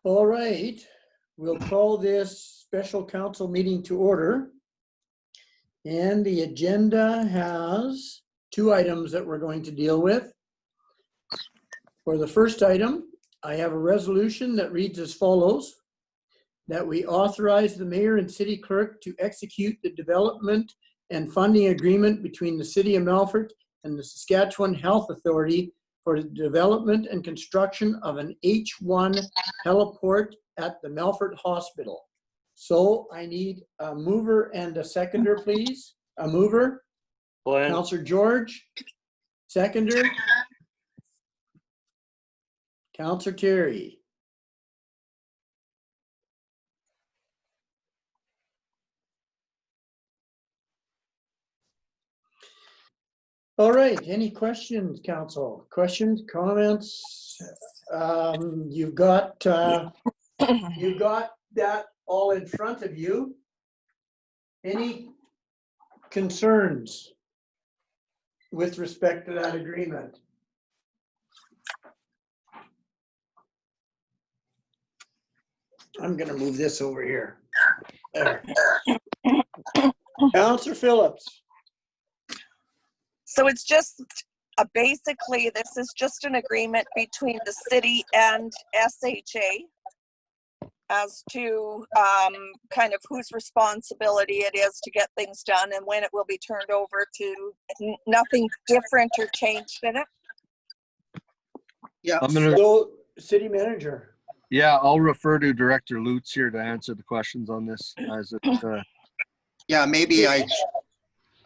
All right, we'll call this special council meeting to order. And the agenda has two items that we're going to deal with. For the first item, I have a resolution that reads as follows: that we authorize the mayor and city clerk to execute the development and funding agreement between the city of Melfort and the Saskatchewan Health Authority for the development and construction of an H1 heliport at the Melfort Hospital. So I need a mover and a seconder, please. A mover, Glenn. Councillor George. Seconder, Councillor Terry. All right, any questions, council? Questions, comments? You've got that all in front of you. Any concerns with respect to that agreement? I'm gonna move this over here. There. Councillor Phillips. So it's just basically, this is just an agreement between the city and SHA as to kind of whose responsibility it is to get things done and when it will be turned over to. Nothing different or changed in it. Yeah. I'm gonna. So, city manager. Yeah, I'll refer to Director Lutz here to answer the questions on this. As it, yeah, maybe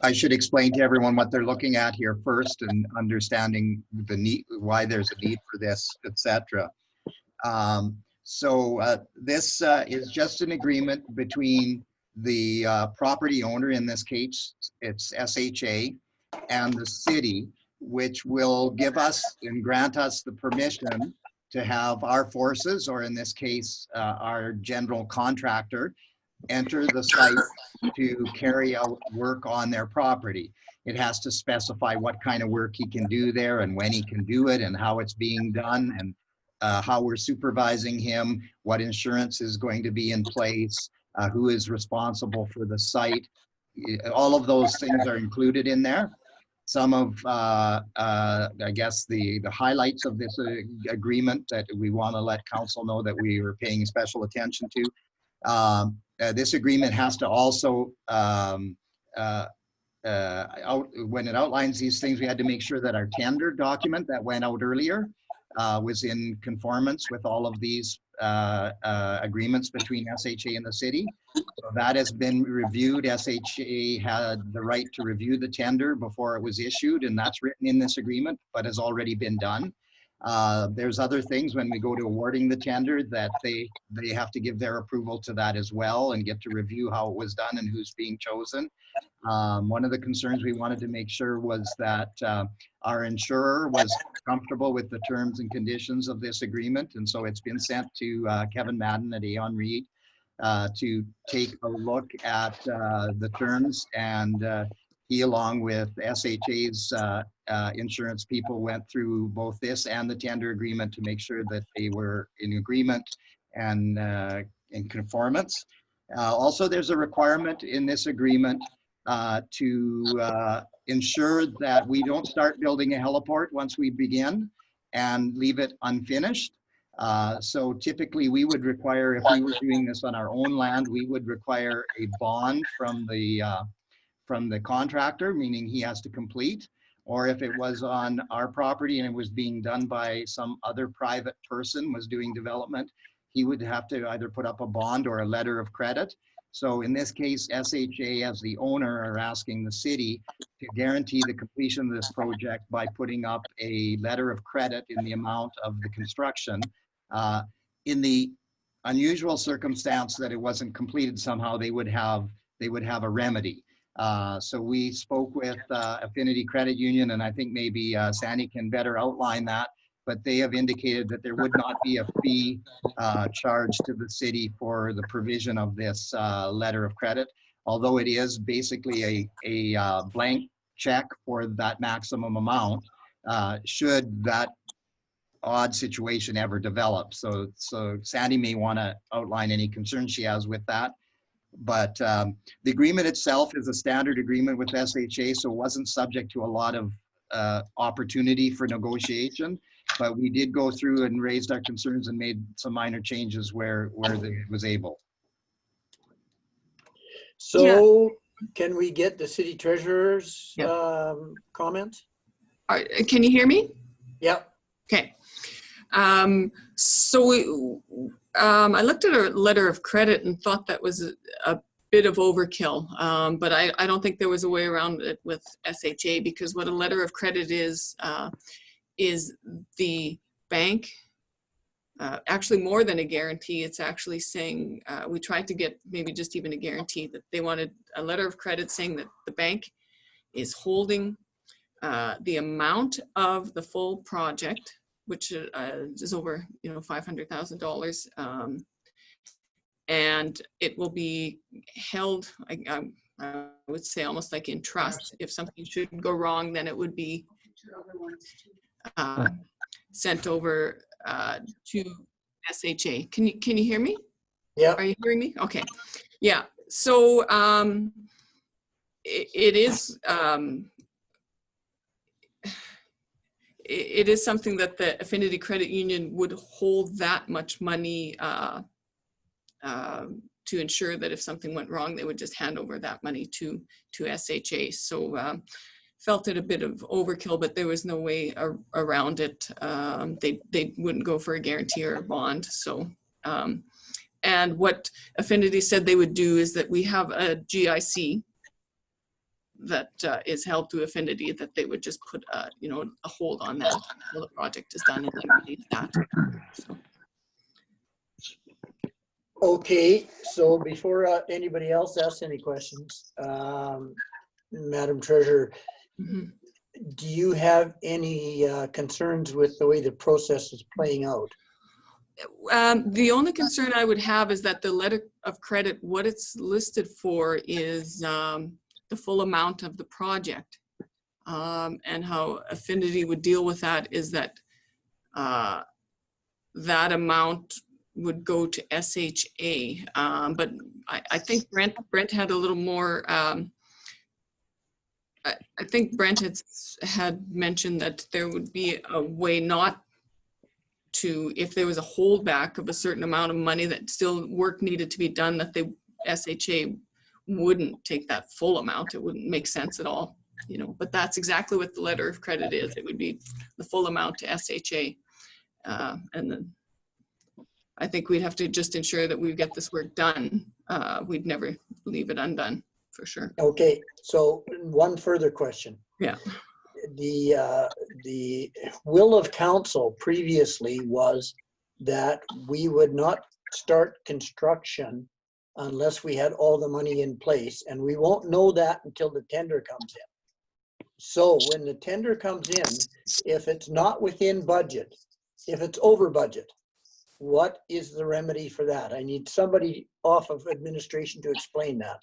I should explain to everyone what they're looking at here first, and understanding the need, why there's a need for this, etc. This is just an agreement between the property owner, in this case it's SHA, and the city, which will give us and grant us the permission to have our forces, or in this case our general contractor, enter the site to carry out work on their property. It has to specify what kind of work he can do there and when he can do it and how it's being done, and how we're supervising him, what insurance is going to be in place, who is responsible for the site. All of those things are included in there. Some of, I guess, the highlights of this agreement that we want to let council know that we are paying special attention to. This agreement has to also, when it outlines these things, we had to make sure that our tender document that went out earlier was in conformance with all of these agreements between SHA and the city. So that has been reviewed. SHA had the right to review the tender before it was issued, and that's written in this agreement, but has already been done. There's other things when we go to awarding the tender that they have to give their approval to that as well, and get to review how it was done and who's being chosen. One of the concerns we wanted to make sure was that our insurer was comfortable with the terms and conditions of this agreement, and so it's been sent to Kevin Madden at Aon Reed to take a look at the terms, and he, along with SHA's insurance people, went through both this and the tender agreement to make sure that they were in agreement and in conformance. Also, there's a requirement in this agreement to ensure that we don't start building a heliport once we begin and leave it unfinished. So typically we would require, if we were doing this on our own land, we would require a bond from the contractor, meaning he has to complete. Or if it was on our property and it was being done by some other private person, was doing development, he would have to either put up a bond or a letter of credit. So in this case, SHA as the owner are asking the city to guarantee the completion of this project by putting up a letter of credit in the amount of the construction. In the unusual circumstance that it wasn't completed somehow, they would have a remedy. So we spoke with Affinity Credit Union, and I think maybe Sandy can better outline that, but they have indicated that there would not be a fee charged to the city for the provision of this letter of credit, although it is basically a blank check for that maximum amount. Should that odd situation ever develop. So Sandy may want to outline any concerns she has with that. But the agreement itself is a standard agreement with SHA, so it wasn't subject to a lot of opportunity for negotiation. But we did go through and raised our concerns and made some minor changes where it was able. So can we get the city treasurer's Yeah. comments? All right, can you hear me? Yep. Okay. I looked at a letter of credit and thought that was a bit of overkill, but I don't think there was a way around it with SHA, because what a letter of credit is the bank, actually more than a guarantee. It's actually saying, we tried to get maybe just even a guarantee, that they wanted a letter of credit saying that the bank is holding the amount of the full project, which is over, $500,000, and it will be held, I would say, almost like in trust. If something should go wrong, then it would be sent over to SHA. Can you hear me? Yeah. Are you hearing me? Okay. Yeah. So it is. It is something that the Affinity Credit Union would hold that much money to ensure that if something went wrong, they would just hand over that money to SHA. So felt it a bit of overkill, but there was no way around it. They wouldn't go for a guarantee or a bond. So, and what Affinity said they would do is that we have a GIC that is held to Affinity, that they would just put a hold on that until the project is done and then release that. So. Okay, so before anybody else asks any questions, Madam Treasurer, do you have any concerns with the way the process is playing out? The only concern I would have is that the letter of credit, what it's listed for is the full amount of the project. And how Affinity would deal with that is that that amount would go to SHA. But I think Brent had a little more, I think Brent had mentioned that there would be a way not to, if there was a holdback of a certain amount of money that still work needed to be done, that the SHA wouldn't take that full amount. It wouldn't make sense at all, but that's exactly what the letter of credit is. It would be the full amount to SHA. And then I think we'd have to just ensure that we get this work done. We'd never leave it undone, for sure. Okay, so one further question. Yeah. The will of council previously was that we would not start construction unless we had all the money in place, and we won't know that until the tender comes in. So when the tender comes in, if it's not within budget, if it's over budget, what is the remedy for that? I need somebody off of administration to explain that.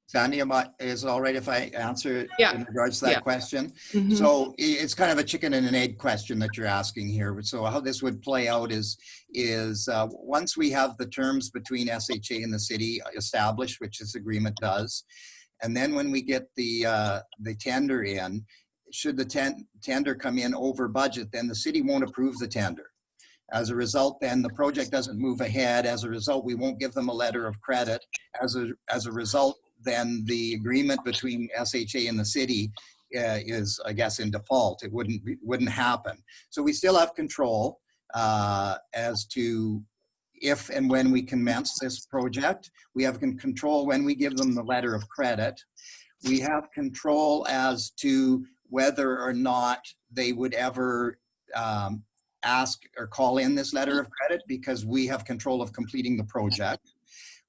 Sandy, is it all right if I answer in regards to that question? Mm-hmm. So it's kind of a chicken and an egg question that you're asking here. So how this would play out is once we have the terms between SHA and the city established, which this agreement does, and then when we get the tender in, should the tender come in over budget, then the city won't approve the tender. As a result, then the project doesn't move ahead. As a result, we won't give them a letter of credit. As a result, then the agreement between SHA and the city is, I guess, in default. It wouldn't happen. So we still have control as to if and when we commence this project. We have control when we give them the letter of credit. We have control as to whether or not they would ever ask or call in this letter of credit, because we have control of completing the project.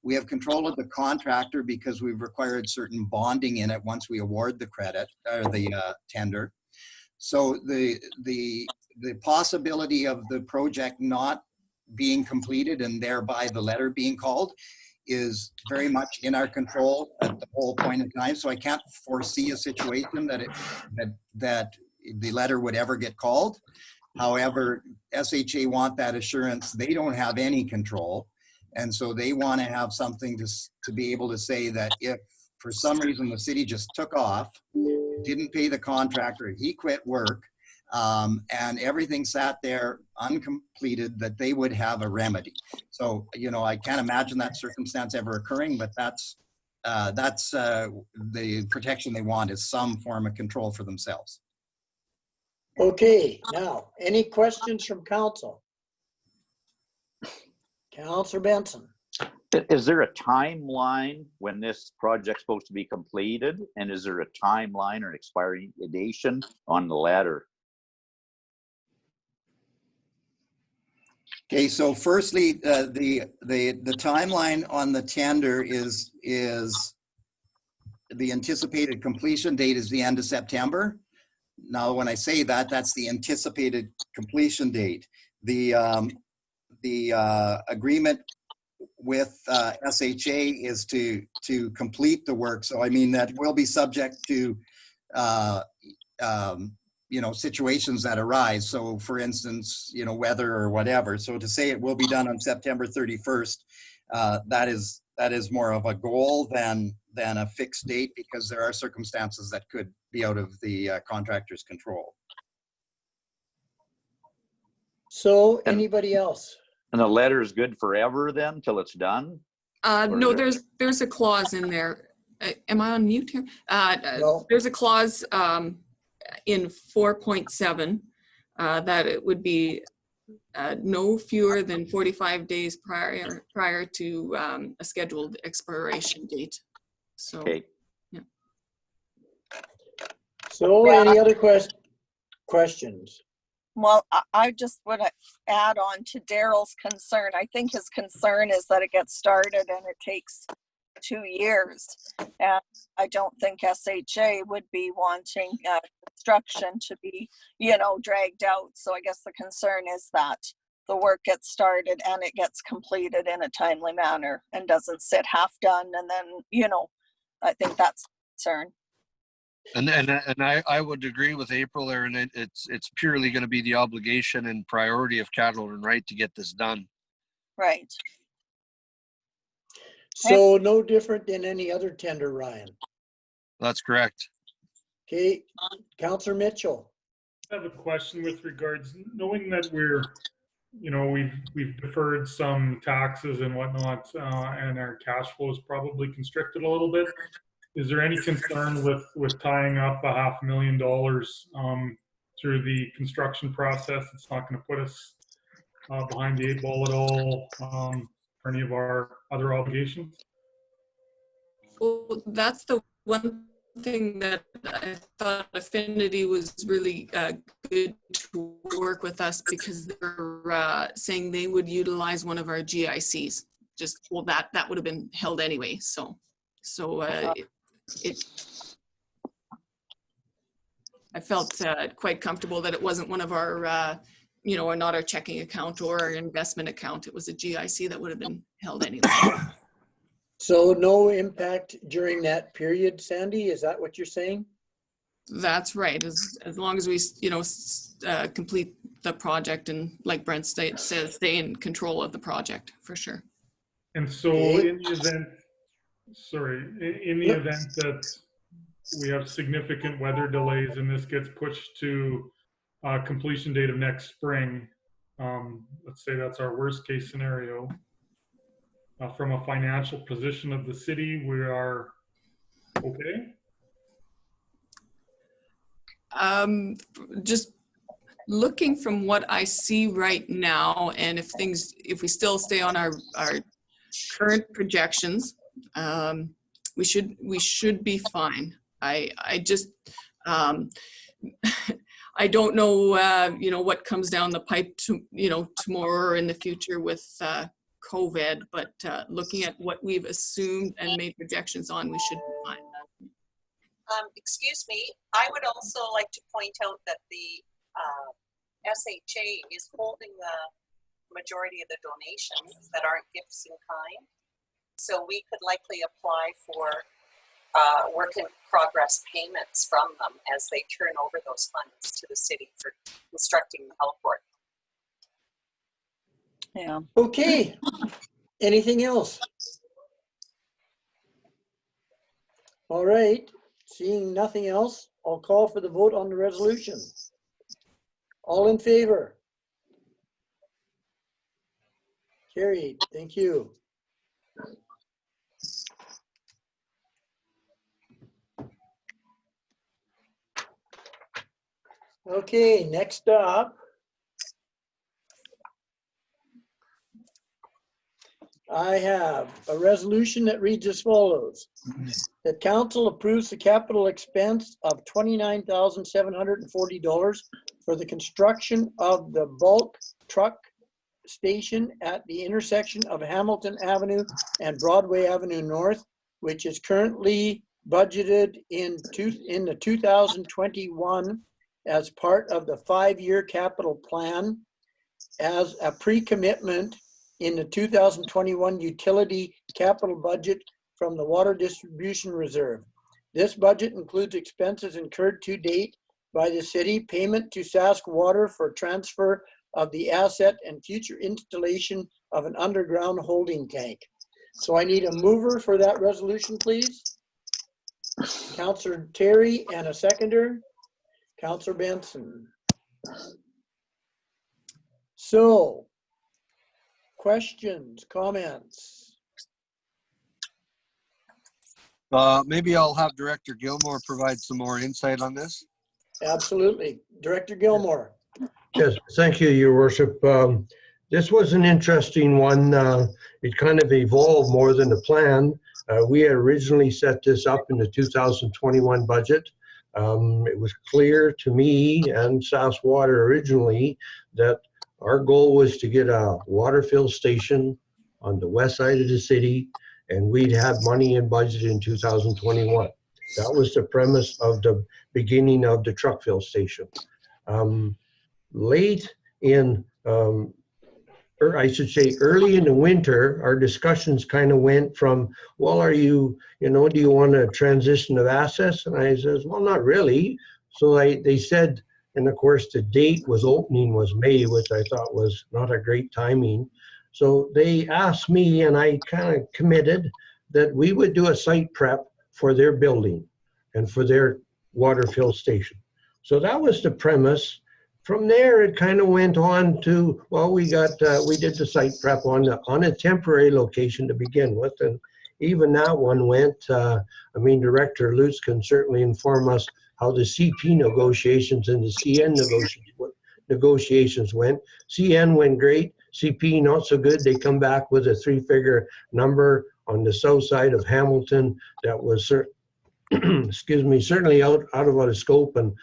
We have control of the contractor because we've required certain bonding in it once we award the credit or the tender. So the possibility of the project not being completed and thereby the letter being called is very much in our control at the whole point in time. So I can't foresee a situation that the letter would ever get called. However, SHA want that assurance. They don't have any control. And so they want to have something to be able to say that if for some reason the city just took off, didn't pay the contractor, he quit work, and everything sat there uncompleted, that they would have a remedy. So, you know, I can't imagine that circumstance ever occurring, but that's the protection they want, is some form of control for themselves. Okay, now, any questions from council? Councilor Benson. Is there a timeline when this project's supposed to be completed? And is there a timeline or expiration on the letter? Okay, so firstly, the timeline on the tender is the anticipated completion date is the end of September. Now, when I say that, that's the anticipated completion date. The agreement with SHA is to complete the work. So I mean, that will be subject to you know, situations that arise. So for instance, you know, weather or whatever. So to say it will be done on September 31st, that is more of a goal than a fixed date, because there are circumstances that could be out of the contractor's control. So anybody else? And the letter is good forever then, till it's done? No, there's a clause in there. Am I on mute here? No. There's a clause in 4.7 that it would be no fewer than 45 days prior to a scheduled expiration date. So, Okay. yeah. So any other questions? Well, I just want to add on to Daryl's concern. I think his concern is that it gets started and it takes 2 years. And I don't think SHA would be wanting construction to be, you know, dragged out. So I guess the concern is that the work gets started and it gets completed in a timely manner and doesn't sit half done. And then, you know, I think that's the concern. And I would agree with April there, and it's purely going to be the obligation and priority of Cattle and Right to get this done. Right. So no different than any other tender, Ryan. That's correct. Okay, Councilor Mitchell. I have a question with regards, knowing that we've deferred some taxes and whatnot, and our cash flow is probably constricted a little bit. Is there any concern with tying up $500,000 through the construction process? It's not going to put us behind the 8 ball at all for any of our other obligations? Well, that's the one thing that I thought Affinity was really good to work with us, because they're saying they would utilize one of our GICs. Just hold that would have been held anyway. So I felt quite comfortable that it wasn't one of our, or not our checking account or our investment account. It was a GIC that would have been held anyway. So no impact during that period, Sandy? Is that what you're saying? That's right. As long as we, complete the project and, like Brent says, stay in control of the project, for sure. And so in the event, in the event that we have significant weather delays and this gets pushed to completion date of next spring, let's say that's our worst case scenario. From a financial position of the city, we are okay? Just looking from what I see right now, and if we still stay on our current projections, we should be fine. I just I don't know what comes down the pipe tomorrow or in the future with COVID, but looking at what we've assumed and made projections on, we should be fine. Excuse me, I would also like to point out that the SHA is holding the majority of the donations that aren't gifts in kind. So we could likely apply for work in progress payments from them as they turn over those funds to the city for constructing the Melfort. Yeah. Okay, anything else? All right, seeing nothing else, I'll call for the vote on the resolution. All in favor? Carried, thank you. Okay, next up, I have a resolution that reads as follows. That council approves the capital expense of $29,740 for the construction of the bulk truck station at the intersection of Hamilton Avenue and Broadway Avenue North, which is currently budgeted in the 2021 as part of the 5-year capital plan as a pre-commitment in the 2021 utility capital budget from the Water Distribution Reserve. This budget includes expenses incurred to date by the city, payment to Sask Water for transfer of the asset and future installation of an underground holding tank. So I need a mover for that resolution, please. Councillor Terry and a seconder. Councillor Benson. So, questions, comments? Maybe I'll have Director Gilmore provide some more insight on this. Absolutely. Director Gilmore. Yes, thank you, Your Worship. This was an interesting one. It kind of evolved more than a plan. We had originally set this up in the 2021 budget. It was clear to me and Sask Water originally that our goal was to get a water fill station on the west side of the city, and we'd have money in budget in 2021. That was the premise of the beginning of the truck fill station. Late in, or I should say early in the winter, our discussions kind of went from, well, do you want to transition of assets? And I says, well, not really. So they said, and of course the date opening was May, which I thought was not a great timing. So they asked me, and I kind of committed that we would do a site prep for their building and for their water fill station. So that was the premise. From there, it kind of went on to, well, we did the site prep on a temporary location to begin with, and even that one went. Director Lutz can certainly inform us how the CP negotiations and the CN negotiations went. CN went great, CP not so good. They come back with a 3-figure number on the south side of Hamilton that was, excuse me, certainly out of scope, and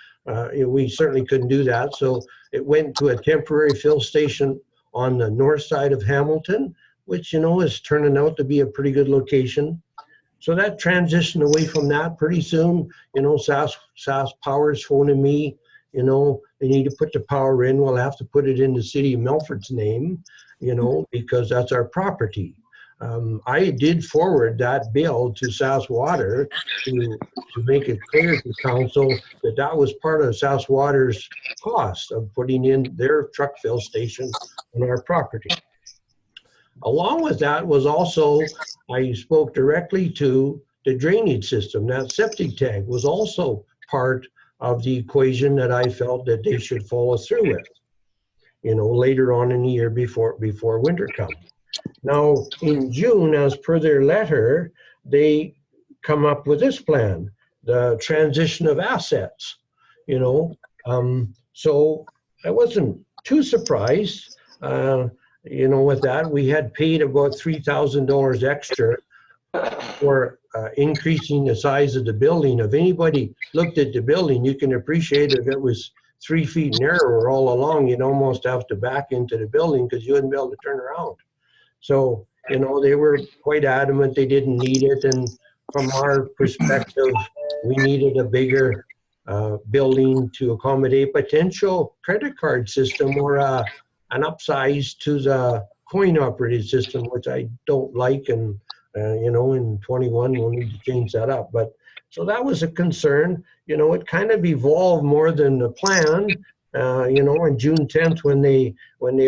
we certainly couldn't do that. So it went to a temporary fill station on the north side of Hamilton, which, is turning out to be a pretty good location. So that transitioned away from that pretty soon. Sask Power's phoning me, they need to put the power in. We'll have to put it in the city of Melfort's name, because that's our property. I did forward that bill to Sask Water to make it clear to council that was part of Sask Water's cost of putting in their truck fill station on our property. Along with that was also, I spoke directly to the drainage system. That septic tank was also part of the equation that I felt that they should follow through with, later on in the year before winter comes. Now, in June, as per their letter, they come up with this plan, the transition of assets, So I wasn't too surprised, with that. We had paid about $3,000 extra for increasing the size of the building. If anybody looked at the building, you can appreciate if it was 3 feet narrower all along, you'd almost have to back into the building because you wouldn't be able to turn around. So, they were quite adamant they didn't need it. And from our perspective, we needed a bigger building to accommodate potential credit card system or an upsize to the coin operated system, which I don't like. And You know, in 21, we'll need to change that up. But so that was a concern. You know, it kind of evolved more than the plan. You know, on June 10th, when they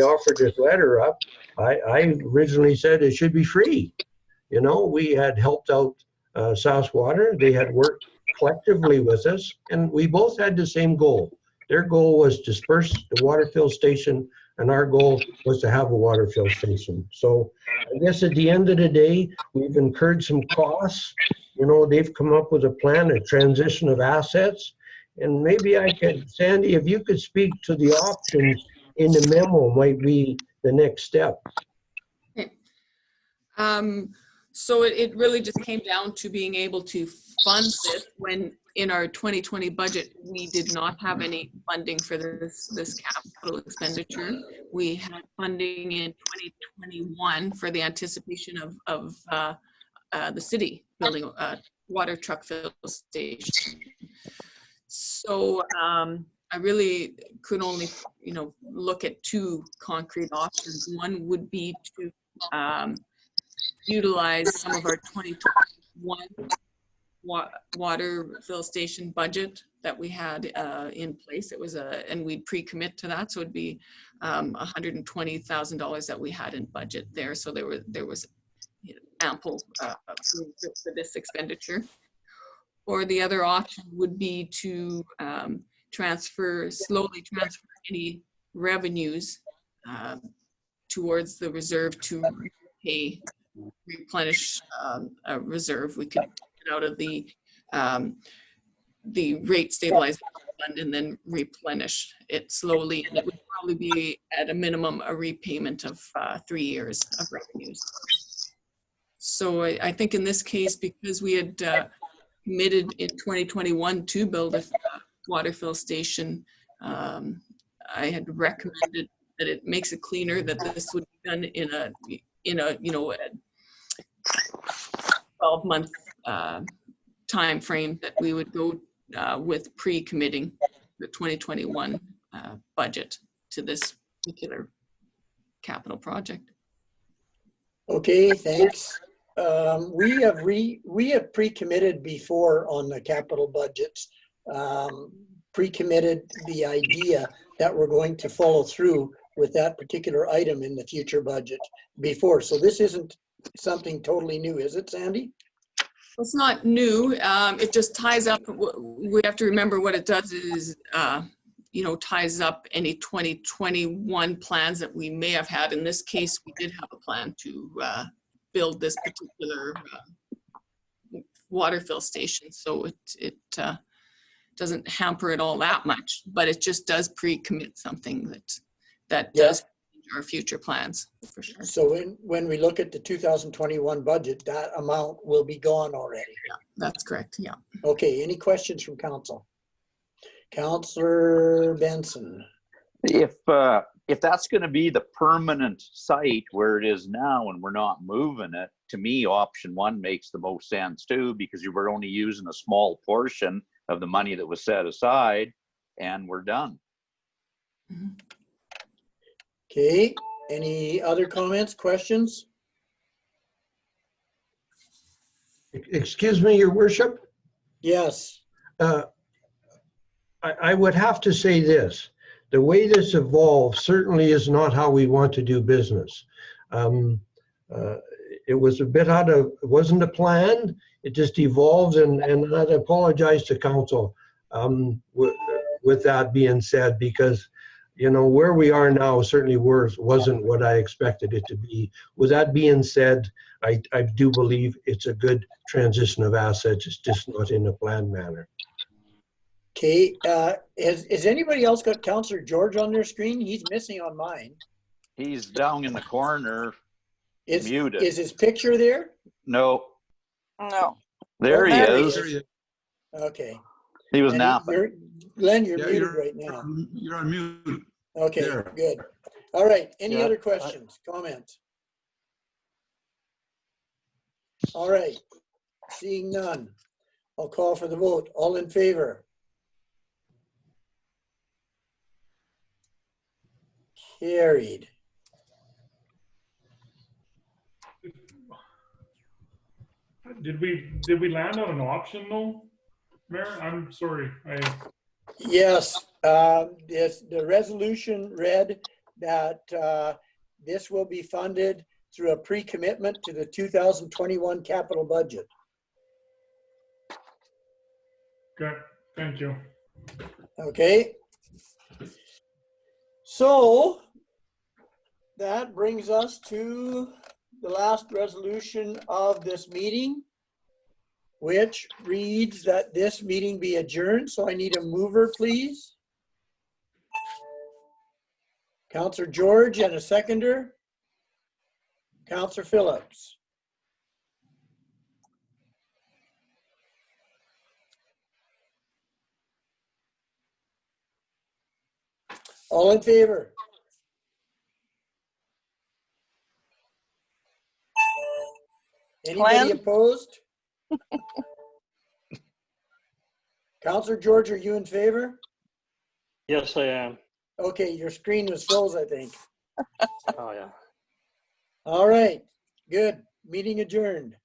offered this letter up, I originally said it should be free. You know, we had helped out South Water. They had worked collectively with us, and we both had the same goal. Their goal was to disperse the water fill station, and our goal was to have a water fill station. So I guess at the end of the day, we've incurred some costs. You know, they've come up with a plan, a transition of assets. And maybe I could, Sandy, if you could speak to the options in the memo, might be the next step. Okay. So it really just came down to being able to fund this when in our 2020 budget, we did not have any funding for this capital expenditure. We had funding in 2021 for the anticipation of the city building a water truck fill station. So I really could only, you know, look at two concrete options. One would be to utilize some of our 2021 water fill station budget that we had in place. It was and we'd pre-commit to that, so it'd be $120,000 that we had in budget there. So there was you know, ample for this expenditure. Or the other option would be to slowly transfer any revenues towards the reserve to replenish a reserve. We could get out of the rate stabilization fund and then replenish it slowly. And it would probably be at a minimum a repayment of 3 years of revenues. So I think in this case, because we had committed in 2021 to build a water fill station, I had recommended that it makes it cleaner that this would be done in a you know, a 12-month time frame, that we would go with pre-committing the 2021 budget to this particular capital project. Okay, thanks. We have pre-committed before on the capital budgets, pre-committed the idea that we're going to follow through with that particular item in the future budget before. So this isn't something totally new, is it, Sandy? It's not new. It just ties up. We have to remember what it does is, you know, ties up any 2021 plans that we may have had. In this case, we did have a plan to build this particular water fill station. So it doesn't hamper it all that much, but it just does pre-commit something that does change our future plans for sure. So when we look at the 2021 budget, that amount will be gone already. Yeah, that's correct. Yeah. Okay, any questions from council? Councillor Benson. If that's going to be the permanent site where it is now and we're not moving it, to me, option one makes the most sense too, because you were only using a small portion of the money that was set aside, and we're done. Mm-hmm. Okay, any other comments, questions? Excuse me, Your Worship. Yes. I would have to say this. The way this evolved certainly is not how we want to do business. It was a bit it wasn't a plan. It just evolved, and I'd apologize to council with that being said, because, you know, where we are now certainly wasn't what I expected it to be. With that being said, I do believe it's a good transition of assets. It's just not in a planned manner. Okay, has anybody else got Councillor George on their screen? He's missing on mine. He's down in the corner, muted. Is his picture there? No. No. There he There he is. is. Okay. He was And napping. Glenn, you're muted right now. You're on mute. Okay, There. good. All right, any Yeah, other questions, comments? All right, seeing none, I'll call for the vote. All in favor? Carried. Did we land on an option though, Mayor? I'm sorry. Yes, the resolution read that this will be funded through a pre-commitment to the 2021 capital budget. Okay, thank you. Okay. So that brings us to the last resolution of this meeting, which reads that this meeting be adjourned. So I need a mover, please. Counselor George and a seconder. Counselor Phillips. All in favor? Anybody Glenn? opposed? Counselor George, are you in favor? Yes, I am. Okay, your screen was froze, I think. Oh, yeah. All right, good. Meeting adjourned.